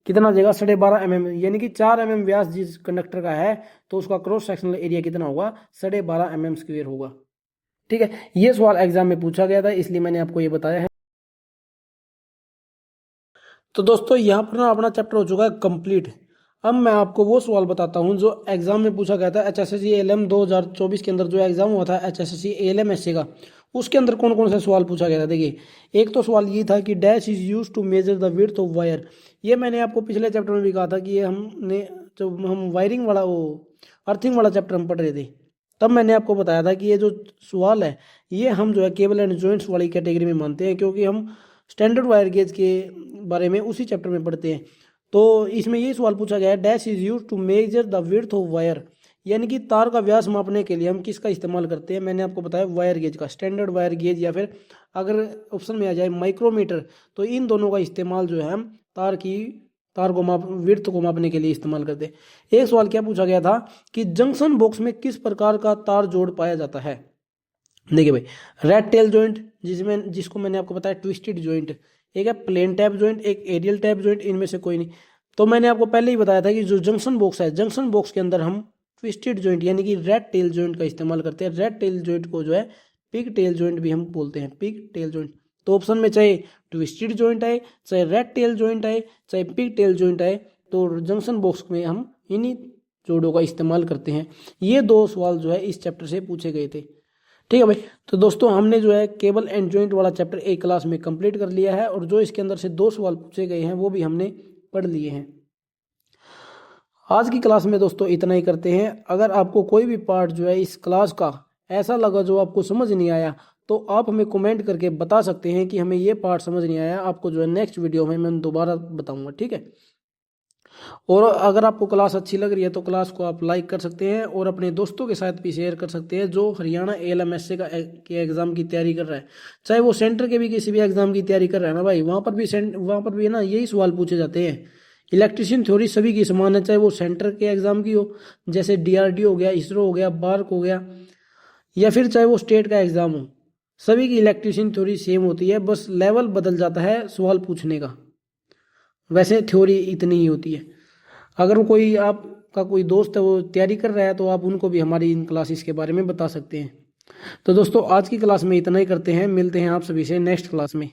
कितना आ जाएगा 12.5 mm, यानी कि 4 mm व्यास जिस कंडक्टर का है तो उसका क्रॉस सेक्शनल एरिया कितना होगा 12.5 mm² होगा। ठीक है, ये सवाल एग्जाम में पूछा गया था इसलिए मैंने आपको ये बताया है। तो दोस्तों यहाँ पर ना अपना चैप्टर हो चुका है कंप्लीट। अब मैं आपको वो सवाल बताता हूँ जो एग्जाम में पूछा गया था HSSC ALM 2024 के अंदर, जो एग्जाम हुआ था HSSC ALM SC का, उसके अंदर कौन कौन सा सवाल पूछा गया था। देखिए एक तो सवाल ये था कि dash is use to measure the width of wire. ये मैंने आपको पिछले चैप्टर में भी कहा था कि ये हमने जब हम वायरिंग वाला वो अर्थिंग वाला चैप्टर हम पढ़ रहे थे तब मैंने आपको बताया था कि ये जो सवाल है ये हम जो है केबल एंड जॉइंट्स वाली कैटेगरी में मानते हैं, क्योंकि हम स्टैंडर्ड वायर गेज के बारे में उसी चैप्टर में पढ़ते हैं। तो इसमें ये सवाल पूछा गया है dash is use to measure the width of wire, यानी कि तार का व्यास मापने के लिए हम किसका इस्तेमाल करते हैं। मैंने आपको बताया वायर गेज का, स्टैंडर्ड वायर गेज या फिर अगर ऑप्शन में आ जाए माइक्रोमीटर, तो इन दोनों का इस्तेमाल जो है हम तार को विड्थ को मापने के लिए इस्तेमाल करते हैं। एक सवाल क्या पूछा गया था कि जंक्शन बॉक्स में किस प्रकार का तार जोड़ पाया जाता है। देखिए भाई रेड टेल जॉइंट जिसको मैंने आपको बताया ट्विस्टेड जॉइंट, एक है प्लेन टैप जॉइंट, एक एरियल टैप जॉइंट, इनमें से कोई नहीं। तो मैंने आपको पहले ही बताया था कि जो जंक्शन बॉक्स है, जंक्शन बॉक्स के अंदर हम ट्विस्टेड जॉइंट यानी कि रेड टेल जॉइंट का इस्तेमाल करते हैं। रेड टेल जॉइंट को जो है पिग टेल जॉइंट भी हम बोलते हैं, पिग टेल जॉइंट। तो ऑप्शन में चाहे ट्विस्टेड जॉइंट आए, चाहे रेड टेल जॉइंट आए, चाहे पिग टेल जॉइंट आए, तो जंक्शन बॉक्स में हम इन्हीं जोड़ों का इस्तेमाल करते हैं। ये दो सवाल जो है इस चैप्टर से पूछे गए थे। ठीक है भाई। तो दोस्तों हमने जो है केबल एंड जॉइंट वाला चैप्टर एक क्लास में कंप्लीट कर लिया है और जो इसके अंदर से 2 सवाल पूछे गए हैं वो भी हमने पढ़ लिए हैं। आज की क्लास में दोस्तों इतना ही करते हैं। अगर आपको कोई भी पार्ट जो है इस क्लास का ऐसा लगा जो आपको समझ नहीं आया तो आप हमें कमेंट करके बता सकते हैं कि हमें ये पार्ट समझ नहीं आया, आपको जो है नेक्स्ट वीडियो में मैं दोबारा बताऊंगा। ठीक है। और अगर आपको क्लास अच्छी लग रही है तो क्लास को आप लाइक कर सकते हैं और अपने दोस्तों के साथ भी शेयर कर सकते हैं जो हरियाणा ALMSA के एग्जाम की तैयारी कर रहा है, चाहे वो सेंटर के भी किसी भी एग्जाम की तैयारी कर रहा है ना भाई, वहाँ पर भी ना यही सवाल पूछे जाते हैं। इलेक्ट्रिशियन थ्योरी सभी की समान है, चाहे वो सेंटर के एग्जाम की हो जैसे DRD हो गया, इसरो हो गया, बार्क हो गया, या फिर चाहे वो स्टेट का एग्जाम हो, सभी की इलेक्ट्रिशियन थ्योरी सेम होती है, बस लेवल बदल जाता है सवाल पूछने का, वैसे थ्योरी इतनी ही होती है। अगर कोई आपका कोई दोस्त है वो तैयारी कर रहा है तो आप उनको भी हमारी इन क्लासेस के बारे में बता सकते हैं। तो दोस्तों आज की क्लास में इतना ही करते हैं, मिलते हैं आप सभी से नेक्स्ट क्लास में।